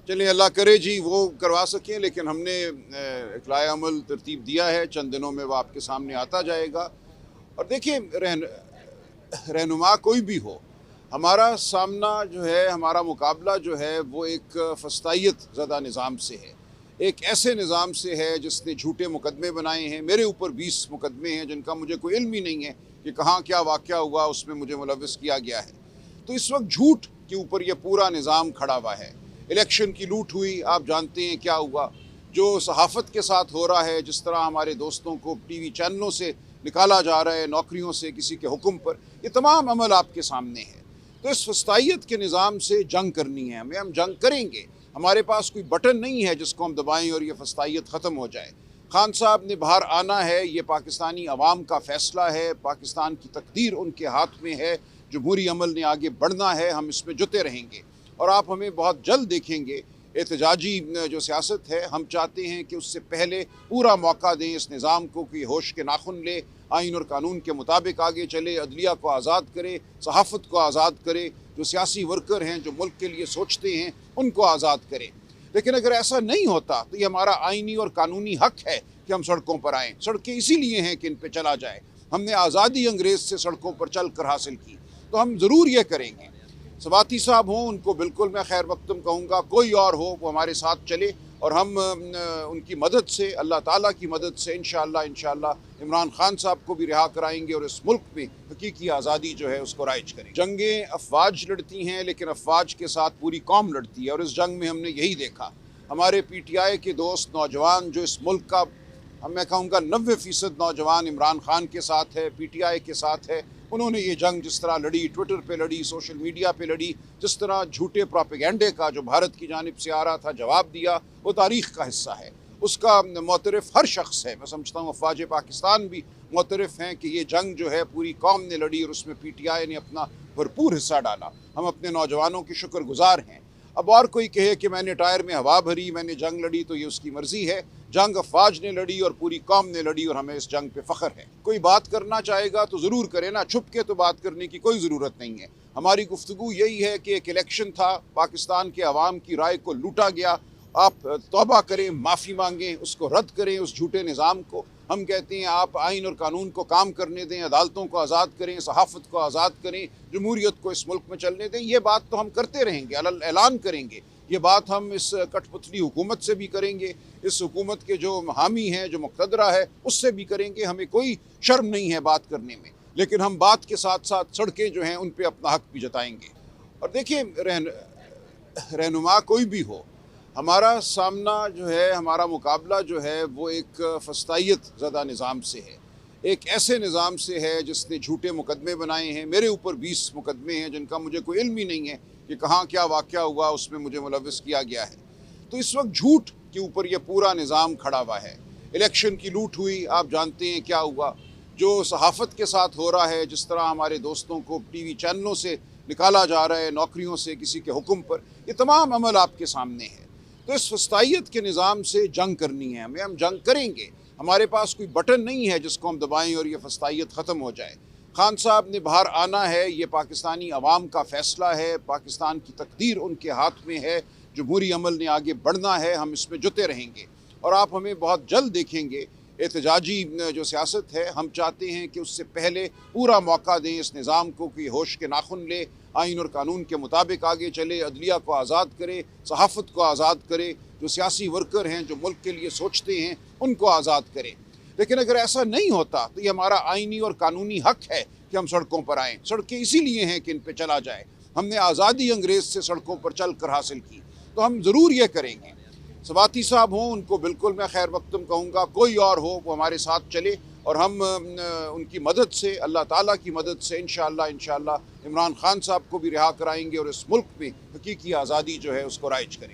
चलिए अल्लाह करे जी वो करवा सकें, लेकिन हमने इक़लाए अमल तरतीब दिया है, चंद दिनों में वो आपके सामने आता जाएगा। और देखिए रहनुमा कोई भी हो, हमारा सामना जो है, हमारा मुकाबला जो है वो एक फस्तायत ज़दा निज़ाम से है। एक ऐसे निज़ाम से है जिसने झूठे मुकदमे बनाए हैं। मेरे ऊपर 20 मुकदमे हैं जिनका मुझे कोई इल्म ही नहीं है कि कहाँ क्या वाक़या हुआ, उसमें मुझे मुलव्वस किया गया है। तो इस वक्त झूठ के ऊपर ये पूरा निज़ाम खड़ा हुआ है। इलेक्शन की लूट हुई, आप जानते हैं क्या हुआ। जो सहाफ़त के साथ हो रहा है, जिस तरह हमारे दोस्तों को टीवी चैनलों से निकाला जा रहा है, नौकरियों से किसी के हुक्म पर, ये तमाम अमल आपके सामने है। तो इस फस्तायत के निज़ाम से जंग करनी है हमें, हम जंग करेंगे। हमारे पास कोई बटन नहीं है जिसको हम दबाएं और ये फस्तायत ख़त्म हो जाए। खान साहब ने बाहर आना है, ये पाकिस्तानी अवाम का फ़ैसला है, पाकिस्तान की तकदीर उनके हाथ में है। जमहूरी अमल ने आगे बढ़ना है, हम इसमें जुटे रहेंगे और आप हमें बहुत जल्द देखेंगे। एहतजाजी जो सियासत है, हम चाहते हैं कि उससे पहले पूरा मौका दें इस निज़ाम को कि होश के नाखुन ले, आइन और कानून के मुताबिक आगे चले, अदलिया को आज़ाद करे, सहाफ़त को आज़ाद करे, जो सियासी वर्कर हैं, जो मुल्क के लिए सोचते हैं, उनको आज़ाद करे। लेकिन अगर ऐसा नहीं होता तो ये हमारा आइनी और कानूनी हक है कि हम सड़कों पर आएँ। सड़कें इसीलिए हैं कि इन पर चला जाए। हमने आज़ादी अंग्रेज़ से सड़कों पर चल कर हासिल की, तो हम ज़रूर ये करेंगे। सवाती साहब हों, उनको बिल्कुल मैं खैर मकदम कहूँगा, कोई और हो वो हमारे साथ चले और हम उनकी मदद से, अल्लाह ताला की मदद से इंशाअल्लाह इमरान खान साहब को भी रिहा कराएंगे और इस मुल्क में हकीकी आज़ादी जो है उसको राइज करेंगे। जंगें अफवाज लड़ती हैं, लेकिन अफवाज के साथ पूरी कौम लड़ती है और इस जंग में हमने यही देखा। हमारे PTI के दोस्त नौजवान जो इस मुल्क का, मैं कहूँगा 90% नौजवान इमरान खान के साथ है, PTI के साथ है। उन्होंने ये जंग जिस तरह लड़ी, ट्विटर पे लड़ी, सोशल मीडिया पे लड़ी, जिस तरह झूठे प्रोपेगेंडे का जो भारत की जानिब से आ रहा था जवाब दिया, वो तारीख़ का हिस्सा है। उसका मोतरफ़ हर शख्स है। मैं समझता हूँ अफवाज पाकिस्तान भी मोतरफ़ हैं कि ये जंग जो है पूरी कौम ने लड़ी और उसमें PTI ने अपना भरपूर हिस्सा डाला। हम अपने नौजवानों के शुक्रगुजार हैं। अब और कोई कहे कि मैंने टायर में हवा भरी, मैंने जंग लड़ी, तो ये उसकी मर्ज़ी है। जंग अफवाज ने लड़ी और पूरी कौम ने लड़ी और हमें इस जंग पे फ़ख्र है। कोई बात करना चाहेगा तो ज़रूर करे ना, छुप के तो बात करने की कोई ज़रूरत नहीं है। हमारी गुफ्तगू यही है कि एक इलेक्शन था, पाकिस्तान के अवाम की राय को लूटा गया। आप तौबा करें, माफ़ी मांगें, उसको रद्द करें उस झूठे निज़ाम को। हम कहते हैं आप आइन और कानून को काम करने दें, अदालतों को आज़ाद करें, सहाफ़त को आज़ाद करें, जमहूरियत को इस मुल्क में चलने दें। ये बात तो हम करते रहेंगे, ऐलान करेंगे। ये बात हम इस कठपुतली हुकूमत से भी करेंगे, इस हुकूमत के जो हामी हैं, जो मुक़तदरा है, उससे भी करेंगे। हमें कोई शर्म नहीं है बात करने में, लेकिन हम बात के साथ साथ सड़कें जो हैं उन पर अपना हक भी जताएँगे। और देखिए रहनुमा कोई भी हो, हमारा सामना जो है, हमारा मुकाबला जो है वो एक फस्तायत ज़दा निज़ाम से है। एक ऐसे निज़ाम से है जिसने झूठे मुकदमे बनाए हैं। मेरे ऊपर 20 मुकदमे हैं जिनका मुझे कोई इल्म ही नहीं है कि कहाँ क्या वाक़या हुआ, उसमें मुझे मुलव्वस किया गया है। तो इस वक्त झूठ के ऊपर ये पूरा निज़ाम खड़ा हुआ है। इलेक्शन की लूट हुई, आप जानते हैं क्या हुआ। जो सहाफ़त के साथ हो रहा है, जिस तरह हमारे दोस्तों को टीवी चैनलों से निकाला जा रहा है, नौकरियों से किसी के हुक्म पर, ये तमाम अमल आपके सामने है। तो इस फस्तायत के निज़ाम से जंग करनी है हमें, हम जंग करेंगे। हमारे पास कोई बटन नहीं है जिसको हम दबाएं और ये फस्तायत ख़त्म हो जाए। खान साहब ने बाहर आना है, ये पाकिस्तानी अवाम का फ़ैसला है, पाकिस्तान की तकदीर उनके हाथ में है। जमहूरी अमल ने आगे बढ़ना है, हम इसमें जुटे रहेंगे और आप हमें बहुत जल्द देखेंगे। एहतजाजी जो सियासत है, हम चाहते हैं कि उससे पहले पूरा मौका दें इस निज़ाम को कि होश के नाखुन ले, आइन और कानून के मुताबिक आगे चले, अदलिया को आज़ाद करे, सहाफ़त को आज़ाद करे, जो सियासी वर्कर हैं, जो मुल्क के लिए सोचते हैं, उनको आज़ाद करे। लेकिन अगर ऐसा नहीं होता तो ये हमारा आइनी और कानूनी हक है कि हम सड़कों पर आएँ। सड़कें इसीलिए हैं कि इन पर चला जाए। हमने आज़ादी अंग्रेज़ से सड़कों पर चल कर हासिल की, तो हम ज़रूर ये करेंगे। सवाती साहब हों, उनको बिल्कुल मैं खैर मकदम कहूँगा, कोई और हो वो हमारे साथ चले और हम उनकी मदद से, अल्लाह ताला की मदद से इंशाअल्लाह इमरान खान साहब को भी रिहा कराएंगे और इस मुल्क में हकीकी आज़ादी जो है उसको राइज करेंगे।